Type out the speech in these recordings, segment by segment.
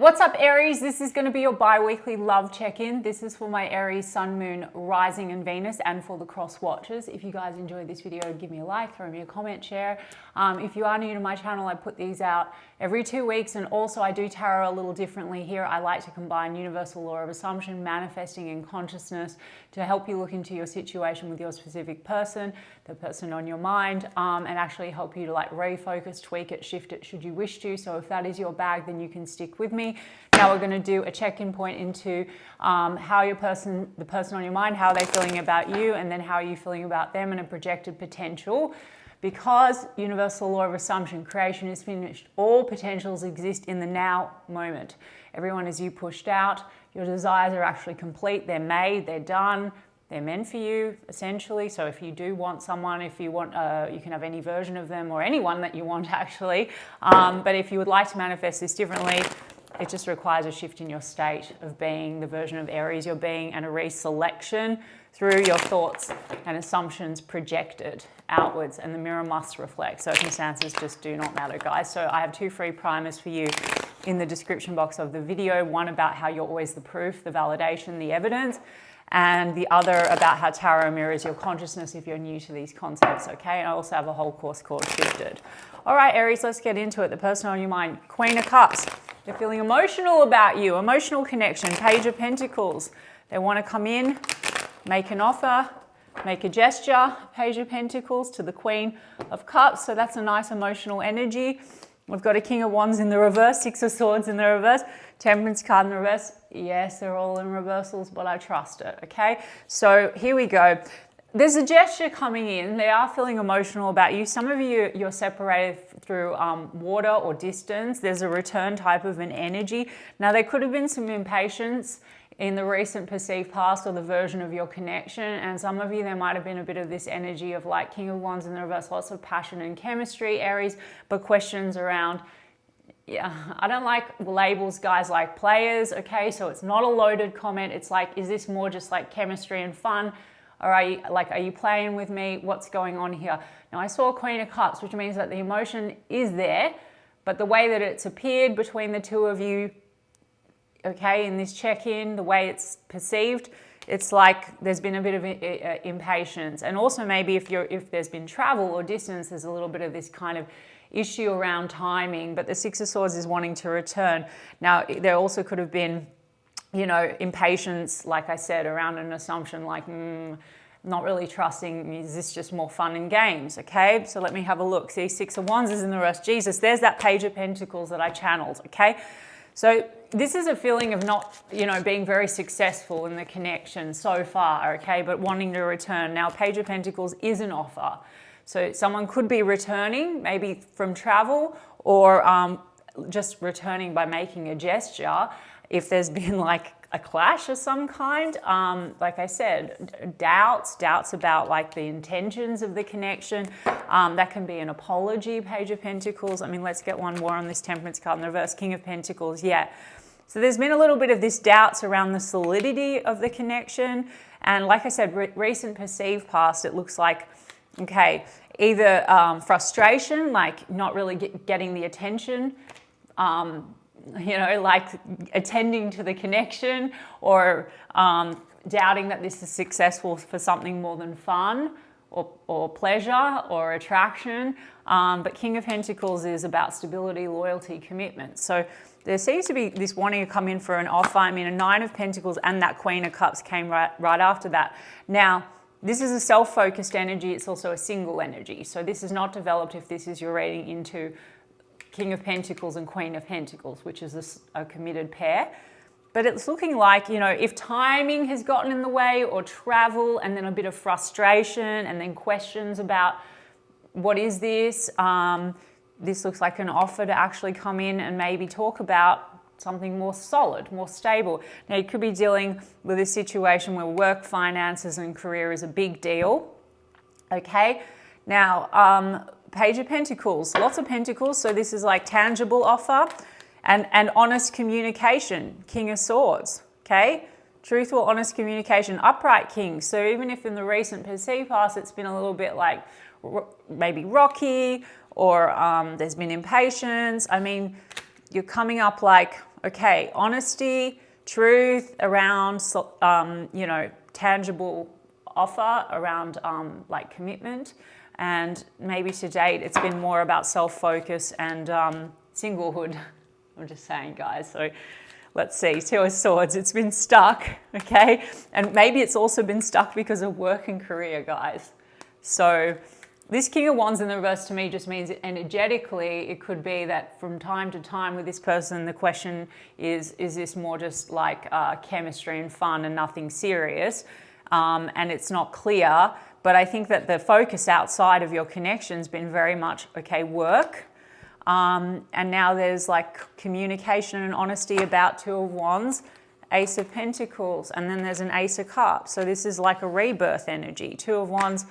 What's up, Aries? This is going to be your bi-weekly love check-in. This is for my Aries, Sun, Moon, Rising and Venus, and for the cross watchers. If you guys enjoyed this video, give me a like, throw me a comment, share. If you are new to my channel, I put these out every 2 weeks, and also I do tarot a little differently here. I like to combine universal law of assumption, manifesting, and consciousness to help you look into your situation with your specific person, the person on your mind, and actually help you to like refocus, tweak it, shift it should you wish to. So if that is your bag, then you can stick with me. Now we're going to do a check-in point into how the person on your mind, how they're feeling about you, and then how are you feeling about them, and a projected potential. Because universal law of assumption, creation is finished, all potentials exist in the now moment. Everyone is you pushed out. Your desires are actually complete. They're made, they're done, they're meant for you, essentially. So if you do want someone, if you want, you can have any version of them or anyone that you want, actually. But if you would like to manifest this differently, it just requires a shift in your state of being, the version of Aries you're being, and a reselection through your thoughts and assumptions projected outwards, and the mirror must reflect. Circumstances just do not matter, guys. So I have 2 free primers for you in the description box of the video. One about how you're always the proof, the validation, the evidence, and the other about how tarot mirrors your consciousness if you're new to these concepts, okay? And I also have a whole course called Shifted. All right, Aries, let's get into it. The person on your mind, Queen of Cups. They're feeling emotional about you, emotional connection, Page of Pentacles. They want to come in, make an offer, make a gesture, Page of Pentacles to the Queen of Cups. So that's a nice emotional energy. We've got a King of Wands in the reverse, 6 of Swords in the reverse, Temperance card in the reverse. Yes, they're all in reversals, but I trust it, okay? So here we go. There's a gesture coming in. They are feeling emotional about you. Some of you, you're separated through water or distance. There's a return type of an energy. Now, there could have been some impatience in the recent perceived past or the version of your connection. And some of you, there might have been a bit of this energy of like King of Wands in the reverse, lots of passion and chemistry, Aries, but questions around, yeah, I don't like labels, guys, like players, okay? So it's not a loaded comment. It's like, is this more just like chemistry and fun? Or are you playing with me? What's going on here? Now, I saw Queen of Cups, which means that the emotion is there, but the way that it's appeared between the two of you, okay, in this check-in, the way it's perceived, it's like there's been a bit of impatience. And also maybe if there's been travel or distance, there's a little bit of this kind of issue around timing, but the 6 of Swords is wanting to return. Now, there also could have been, you know, impatience, like I said, around an assumption like, not really trusting, is this just more fun and games, okay? So let me have a look. See, 6 of Wands is in the reverse. Jesus, there's that Page of Pentacles that I channeled, okay? So this is a feeling of not, you know, being very successful in the connection so far, okay, but wanting to return. Now, Page of Pentacles is an offer. So someone could be returning, maybe from travel, or just returning by making a gesture. If there's been like a clash of some kind, like I said, doubts about like the intentions of the connection. That can be an apology, Page of Pentacles. I mean, let's get one more on this Temperance card in the reverse, King of Pentacles, yeah. So there's been a little bit of this doubts around the solidity of the connection. And like I said, recent perceived past, it looks like, okay, either frustration, like not really getting the attention, you know, like attending to the connection, or doubting that this is successful for something more than fun or pleasure or attraction. But King of Pentacles is about stability, loyalty, commitment. So there seems to be this wanting to come in for an offer. I mean, a 9 of Pentacles and that Queen of Cups came right after that. Now, this is a self-focused energy. It's also a single energy. So this is not developed if this is your reading into King of Pentacles and Queen of Pentacles, which is a committed pair. But it's looking like, you know, if timing has gotten in the way, or travel, and then a bit of frustration, and then questions about what is this? This looks like an offer to actually come in and maybe talk about something more solid, more stable. Now, you could be dealing with a situation where work, finances, and career is a big deal, okay? Now, Page of Pentacles, lots of Pentacles, so this is like tangible offer and honest communication, King of Swords, okay? Truthful, honest communication, upright King. So even if in the recent perceived past it's been a little bit like maybe rocky, or there's been impatience, I mean, you're coming up like Okay, honesty, truth around, you know, tangible offer around like commitment. And maybe to date, it's been more about self-focus and singlehood. I'm just saying, guys. So let's see, Two of Swords, it's been stuck, okay? And maybe it's also been stuck because of work and career, guys. So this King of Wands in the reverse to me just means energetically, it could be that from time to time with this person, the question is this more just like chemistry and fun and nothing serious? And it's not clear, but I think that the focus outside of your connection's been very much, okay, work. And now there's like communication and honesty about Two of Wands, Ace of Pentacles, and then there's an Ace of Cups. So this is like a rebirth energy. Two of Wands,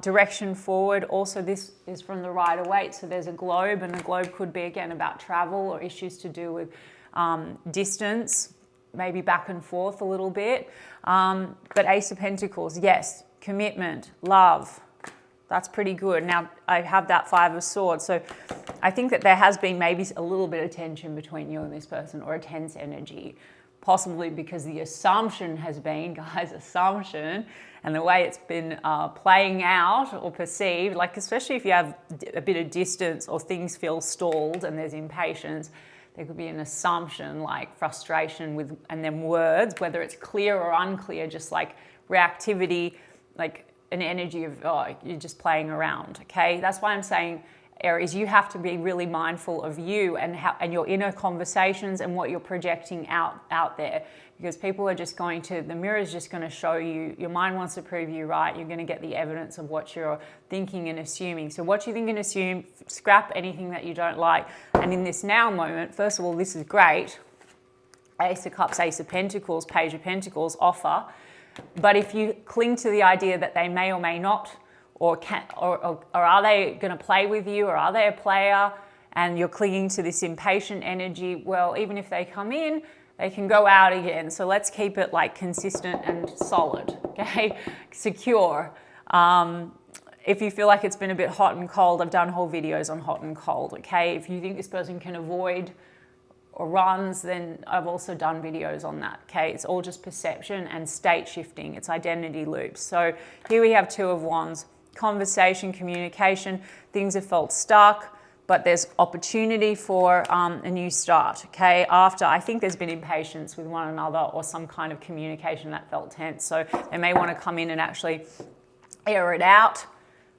direction forward. Also, this is from the Rider-Waite. So there's a globe, and the globe could be, again, about travel or issues to do with distance, maybe back and forth a little bit. But Ace of Pentacles, yes, commitment, love. That's pretty good. Now, I have that Five of Swords. So I think that there has been maybe a little bit of tension between you and this person, or a tense energy, possibly because the assumption has been, guys, assumption, and the way it's been playing out or perceived, like especially if you have a bit of distance or things feel stalled and there's impatience, there could be an assumption like frustration with, and then words, whether it's clear or unclear, just like reactivity, like an energy of, oh, you're just playing around, okay? That's why I'm saying, Aries, you have to be really mindful of you and how, and your inner conversations and what you're projecting out there, because people are just going to, the mirror is just going to show you, your mind wants to prove you right. You're going to get the evidence of what you're thinking and assuming. So what you think and assume, scrap anything that you don't like. And in this now moment, first of all, this is great. Ace of Cups, Ace of Pentacles, Page of Pentacles offer. But if you cling to the idea that they may or may not, or are they going to play with you, or are they a player, and you're clinging to this impatient energy, well, even if they come in, they can go out again. So let's keep it like consistent and solid, okay? Secure. If you feel like it's been a bit hot and cold, I've done whole videos on hot and cold, okay? If you think this person can avoid or runs, then I've also done videos on that, okay? It's all just perception and state shifting. It's identity loops. So here we have Two of Wands, conversation, communication. Things have felt stuck, but there's opportunity for a new start, okay? After, I think there's been impatience with one another or some kind of communication that felt tense. So they may want to come in and actually air it out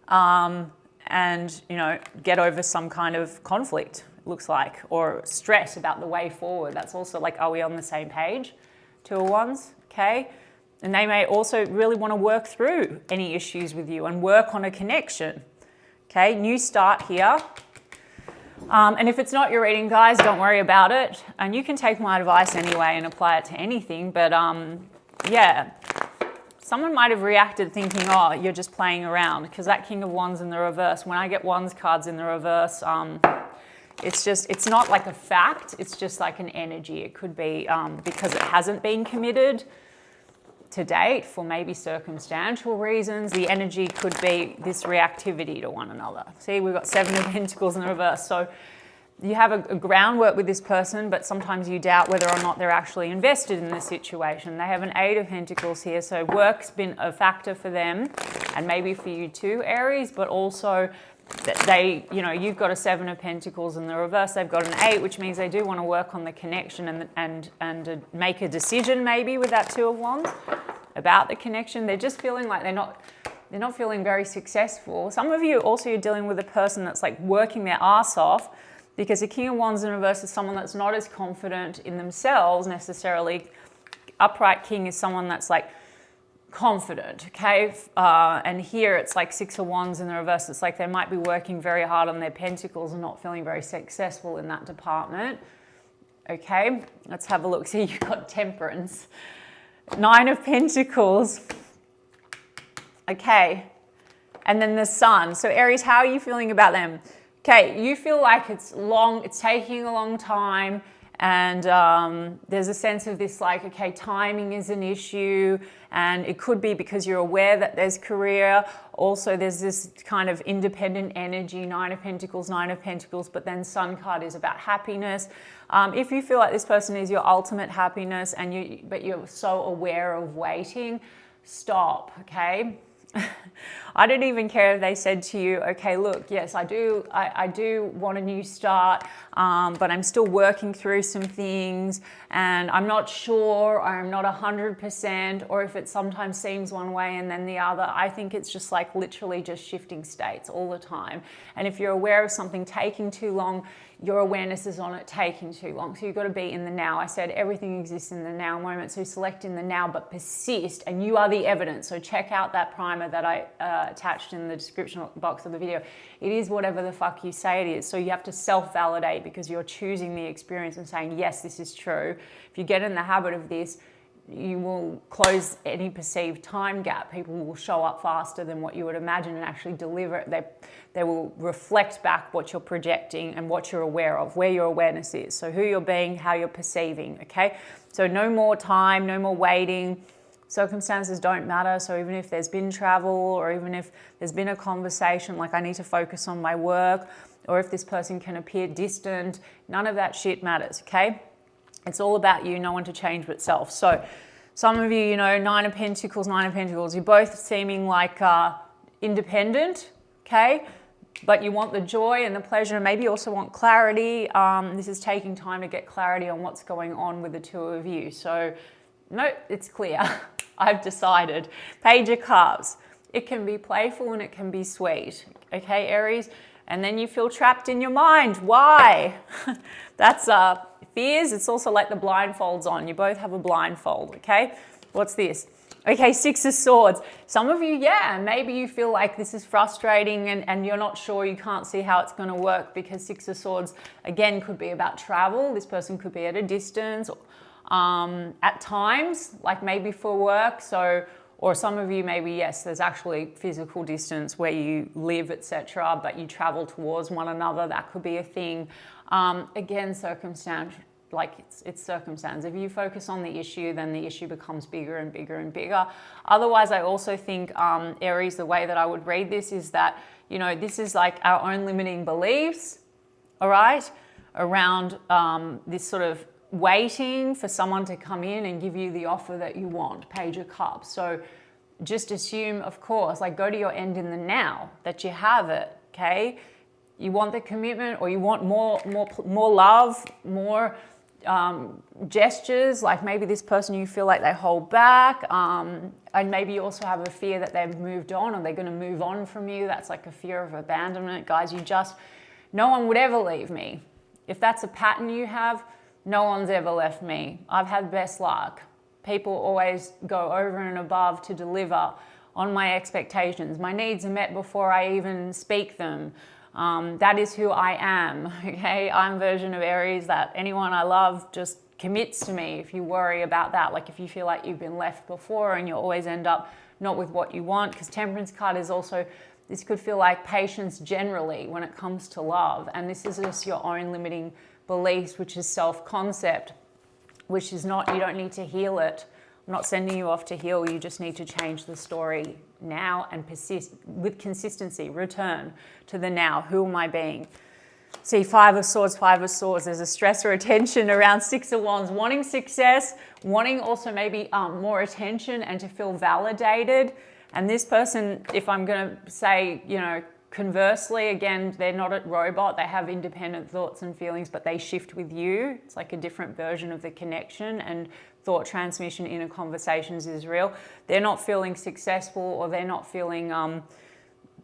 and, you know, get over some kind of conflict, looks like, or stress about the way forward. That's also like, are we on the same page? Two of Wands, okay? And they may also really want to work through any issues with you and work on a connection, okay? New start here. And if it's not your reading, guys, don't worry about it. And you can take my advice anyway and apply it to anything. But yeah, someone might have reacted thinking, oh, you're just playing around, because that King of Wands in the reverse, when I get Wands cards in the reverse, it's not like a fact, it's just like an energy. It could be because it hasn't been committed to date for maybe circumstantial reasons. The energy could be this reactivity to one another. See, we've got Seven of Pentacles in the reverse. So you have a groundwork with this person, but sometimes you doubt whether or not they're actually invested in the situation. They have an Eight of Pentacles here. So work's been a factor for them, and maybe for you too, Aries, but also that they, you know, you've got a Seven of Pentacles in the reverse, they've got an Eight, which means they do want to work on the connection and make a decision maybe with that Two of Wands about the connection. They're just feeling like they're not feeling very successful. Some of you also, you're dealing with a person that's like working their ass off, because the King of Wands in reverse is someone that's not as confident in themselves necessarily. Upright King is someone that's like confident, okay? And here it's like Six of Wands in the reverse. It's like they might be working very hard on their pentacles and not feeling very successful in that department, okay? Let's have a look. See, you've got Temperance. Nine of Pentacles, okay? And then the Sun. So Aries, how are you feeling about them? Okay, you feel like it's taking a long time, And there's a sense of this like, okay, timing is an issue, and it could be because you're aware that there's career. Also, there's this kind of independent energy, Nine of Pentacles, but then Sun card is about happiness. If you feel like this person is your ultimate happiness but you're so aware of waiting, stop, okay? I don't even care if they said to you, okay, look, yes, I do want a new start, but I'm still working through some things and I'm not sure, or I'm not 100%, or if it sometimes seems one way and then the other. I think it's just like literally just shifting states all the time. And if you're aware of something taking too long, your awareness is on it taking too long. So you've got to be in the now. I said everything exists in the now moment. So select in the now, but persist, and you are the evidence. So check out that primer that I attached in the description box of the video. It is whatever the fuck you say it is. So you have to self-validate because you're choosing the experience and saying, yes, this is true. If you get in the habit of this, you will close any perceived time gap. People will show up faster than what you would imagine and actually deliver it. They will reflect back what you're projecting and what you're aware of, where your awareness is. So who you're being, how you're perceiving, okay? So no more time, no more waiting. Circumstances don't matter. So even if there's been travel, or even if there's been a conversation like I need to focus on my work, or if this person can appear distant, none of that shit matters, okay? It's all about you, no one to change but self. So some of you, you know, Nine of Pentacles, you're both seeming like independent, okay? But you want the joy and the pleasure, and maybe you also want clarity. This is taking time to get clarity on what's going on with the two of you. So, no, it's clear. I've decided. Page of Cups. It can be playful and it can be sweet. Okay, Aries? And then you feel trapped in your mind. Why? That's fears. It's also like the blindfolds on. You both have a blindfold, okay? What's this? Okay, Six of Swords. Some of you, yeah, maybe you feel like this is frustrating and you're not sure, you can't see how it's going to work, because Six of Swords, again, could be about travel. This person could be at a distance at times, like maybe for work. So, or some of you maybe, yes, there's actually physical distance where you live, etc., but you travel towards one another. That could be a thing. Again, circumstance. Like it's circumstance. If you focus on the issue, then the issue becomes bigger and bigger and bigger. Otherwise, I also think, Aries, the way that I would read this is that, you know, this is like our own limiting beliefs, all right, around this sort of waiting for someone to come in and give you the offer that you want, Page of Cups. So just assume, of course, like go to your end in the now, that you have it, okay? You want the commitment, or you want more love, more gestures, like maybe this person you feel like they hold back, and maybe you also have a fear that they've moved on or they're going to move on from you. That's like a fear of abandonment. Guys, no one would ever leave me. If that's a pattern you have, no one's ever left me. I've had best luck. People always go over and above to deliver on my expectations. My needs are met before I even speak them. That is who I am, okay? I'm a version of Aries that anyone I love just commits to me. If you worry about that, like if you feel like you've been left before and you always end up not with what you want, because Temperance card is also, this could feel like patience generally when it comes to love. And this is just your own limiting beliefs, which is self-concept, which is not, you don't need to heal it. I'm not sending you off to heal. You just need to change the story now and persist with consistency. Return to the now. Who am I being? See, Five of Swords. There's a stress or a tension around Six of Wands. Wanting success, wanting also maybe more attention and to feel validated. And this person, if I'm going to say, you know, conversely, again, they're not a robot. They have independent thoughts and feelings, but they shift with you. It's like a different version of the connection, and thought transmission in a conversations is real. They're not feeling successful, or they're not feeling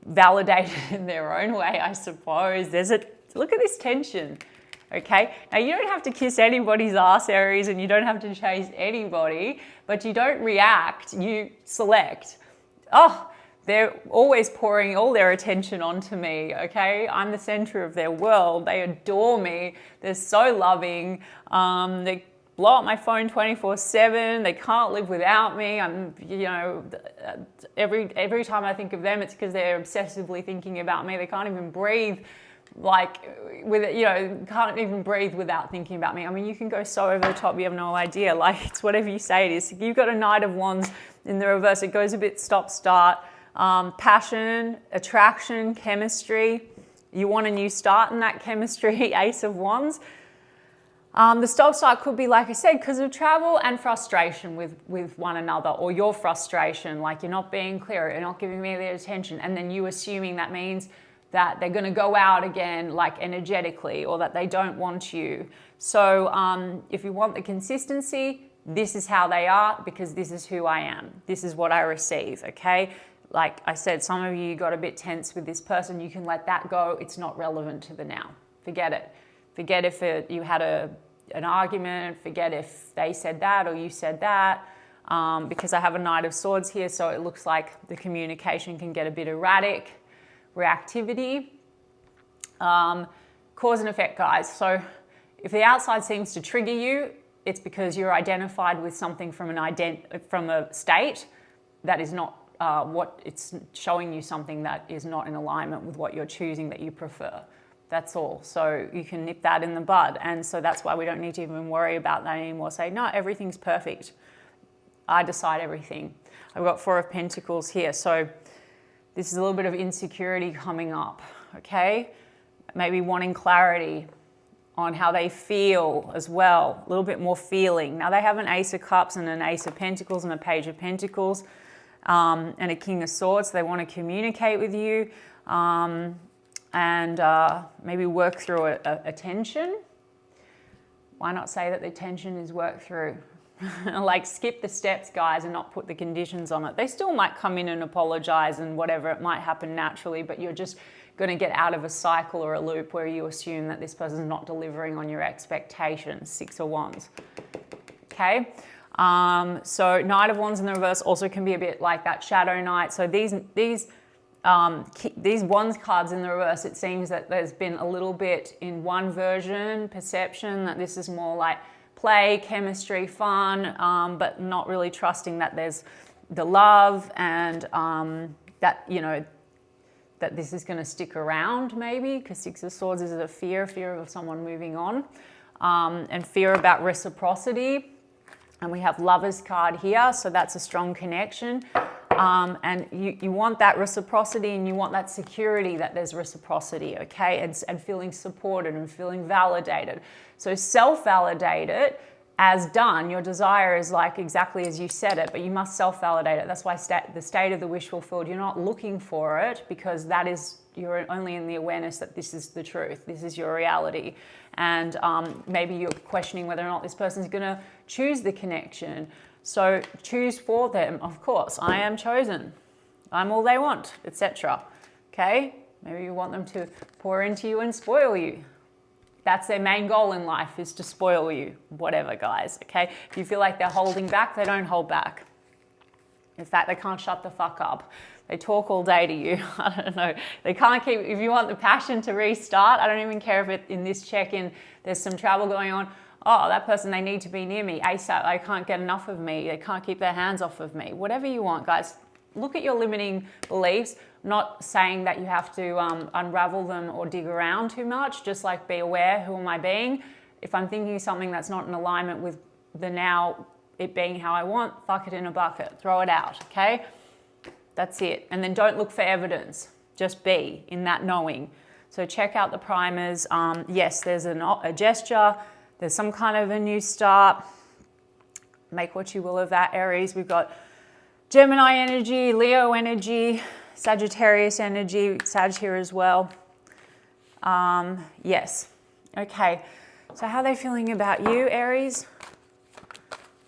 validated in their own way, I suppose. Look at this tension, okay? Now, you don't have to kiss anybody's ass, Aries, and you don't have to chase anybody, but you don't react, you select. Oh, they're always pouring all their attention onto me, okay? I'm the center of their world. They adore me. They're so loving. They blow up my phone 24/7. They can't live without me. I'm, you know, every time I think of them, it's because they're obsessively thinking about me. They can't even breathe like, with, you know, can't even breathe without thinking about me. I mean, you can go so over the top, you have no idea. Like, it's whatever you say it is. You've got a Knight of Wands in the reverse. It goes a bit stop-start. Passion, attraction, chemistry. You want a new start in that chemistry, Ace of Wands. The stop-start could be, like I said, because of travel and frustration with one another, or your frustration, like you're not being clear, you're not giving me the attention, and then you assuming that means that they're going to go out again, like energetically, or that they don't want you. So if you want the consistency, this is how they are, because this is who I am. This is what I receive, okay? Like I said, some of you got a bit tense with this person. You can let that go. It's not relevant to the now. Forget it. Forget if you had an argument. Forget if they said that or you said that. Because I have a Knight of Swords here, so it looks like the communication can get a bit erratic. Reactivity. Cause and effect, guys. So if the outside seems to trigger you, it's because you're identified with something from a state that is not what it's showing you, something that is not in alignment with what you're choosing that you prefer. That's all. So you can nip that in the bud. And so that's why we don't need to even worry about that anymore. Say, no, everything's perfect. I decide everything. I've got Four of Pentacles here. So this is a little bit of insecurity coming up, okay? Maybe wanting clarity on how they feel as well. A little bit more feeling. Now they have an Ace of Cups and an Ace of Pentacles and a Page of Pentacles and a King of Swords. They want to communicate with you. And maybe work through a tension. Why not say that the tension is worked through? Like, skip the steps, guys, and not put the conditions on it. They still might come in and apologize and whatever. It might happen naturally, but you're just going to get out of a cycle or a loop where you assume that this person's not delivering on your expectations. Six of Wands. Okay? So Knight of Wands in the reverse also can be a bit like that Shadow Knight. So these Wands cards in the reverse, it seems that there's been a little bit in one version, perception that this is more like play, chemistry, fun, but not really trusting that there's the love and that, you know, that this is going to stick around maybe, because Six of Swords is a fear of someone moving on, and fear about reciprocity. And we have Lovers card here, so that's a strong connection. And you want that reciprocity, and you want that security that there's reciprocity, okay? And feeling supported and feeling validated. So self-validate it as done. Your desire is like exactly as you said it, but you must self-validate it. That's why the state of the wish fulfilled, you're not looking for it, because that is, you're only in the awareness that this is the truth. This is your reality. And maybe you're questioning whether or not this person's going to choose the connection. So choose for them, of course. I am chosen. I'm all they want, etc. Okay? Maybe you want them to pour into you and spoil you. That's their main goal in life, is to spoil you. Whatever, guys. Okay? If you feel like they're holding back, they don't hold back. In fact, they can't shut the fuck up. They talk all day to you. I don't know. They can't keep, if you want the passion to restart, I don't even care if in this check-in there's some travel going on. Oh, that person, they need to be near me ASAP. They can't get enough of me. They can't keep their hands off of me. Whatever you want, guys. Look at your limiting beliefs. Not saying that you have to unravel them or dig around too much. Just like, be aware, who am I being? If I'm thinking something that's not in alignment with the now, it being how I want, fuck it in a bucket. Throw it out, okay? That's it. And then don't look for evidence. Just be in that knowing. So check out the primers. Yes, there's a gesture. There's some kind of a new start. Make what you will of that, Aries. We've got Gemini energy, Leo energy, Sagittarius energy, Sag here as well. Yes. Okay. So how are they feeling about you, Aries?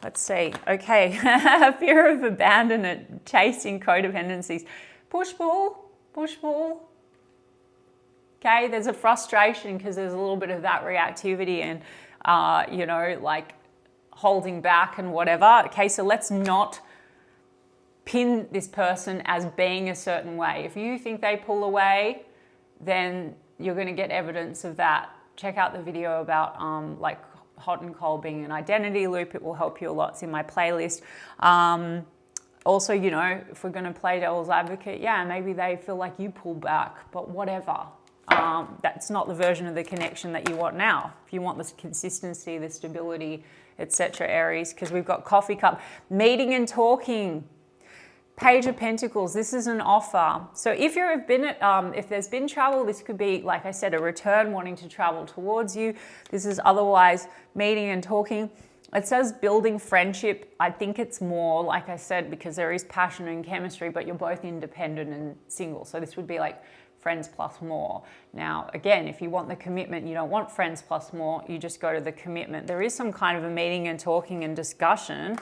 Let's see. Okay. Fear of abandonment, chasing codependencies. Push-pull, push-pull. Okay. There's a frustration because there's a little bit of that reactivity and you know, like holding back and whatever. Okay, so let's not pin this person as being a certain way. If you think they pull away, then you're going to get evidence of that. Check out the video about like hot and cold being an identity loop. It will help you a lot. It's in my playlist. Also, you know, if we're going to play devil's advocate, yeah, maybe they feel like you pull back, but whatever. That's not the version of the connection that you want now. If you want this consistency, the stability, etc., Aries, because we've got coffee cup, meeting and talking. Page of Pentacles, this is an offer. So if you've been at, if there's been travel, this could be, like I said, a return wanting to travel towards you. This is otherwise meeting and talking. It says building friendship. I think it's more, like I said, because there is passion and chemistry, but you're both independent and single. So this would be like friends plus more. Now, again, if you want the commitment, you don't want friends plus more, you just go to the commitment. There is some kind of a meeting and talking and discussion,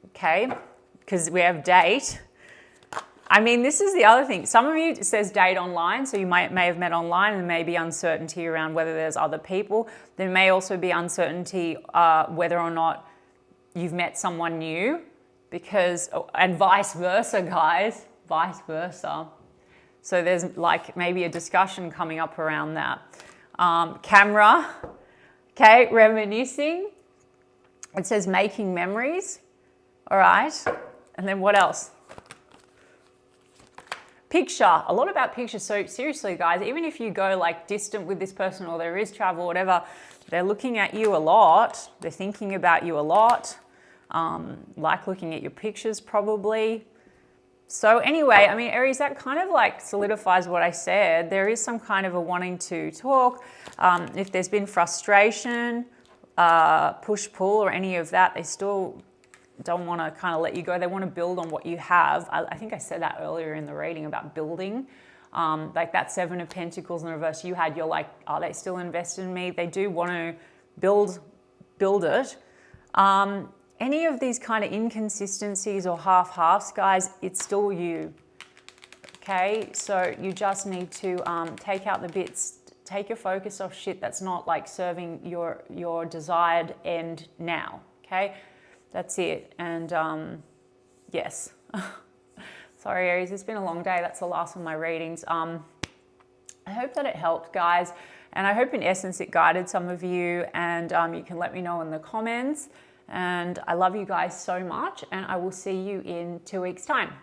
okay? Because we have date. I mean, this is the other thing. Some of you, it says date online, so you may have met online, and there may be uncertainty around whether there's other people. There may also be uncertainty whether or not you've met someone new, because, and vice versa, guys, vice versa. So there's like maybe a discussion coming up around that. Camera, okay, reminiscing. It says making memories, all right. And then what else? Picture, a lot about pictures. So seriously, guys, even if you go like distant with this person or there is travel, whatever, they're looking at you a lot. They're thinking about you a lot. Like looking at your pictures probably. So anyway, I mean, Aries, that kind of like solidifies what I said. There is some kind of a wanting to talk. If there's been frustration, push-pull or any of that, they still don't want to kind of let you go. They want to build on what you have. I think I said that earlier in the reading about building. Like that Seven of Pentacles in the reverse you had, you're like, are they still invested in me? They do want to build it. Any of these kind of inconsistencies or half-halves, guys, it's still you. Okay, so you just need to take out the bits, take your focus off shit that's not like serving your desired end now. Okay. That's it. And yes. Sorry, Aries, it's been a long day. That's the last of my readings. I hope that it helped, guys. And I hope in essence it guided some of you. And you can let me know in the comments. And I love you guys so much. And I will see you in 2 weeks' time.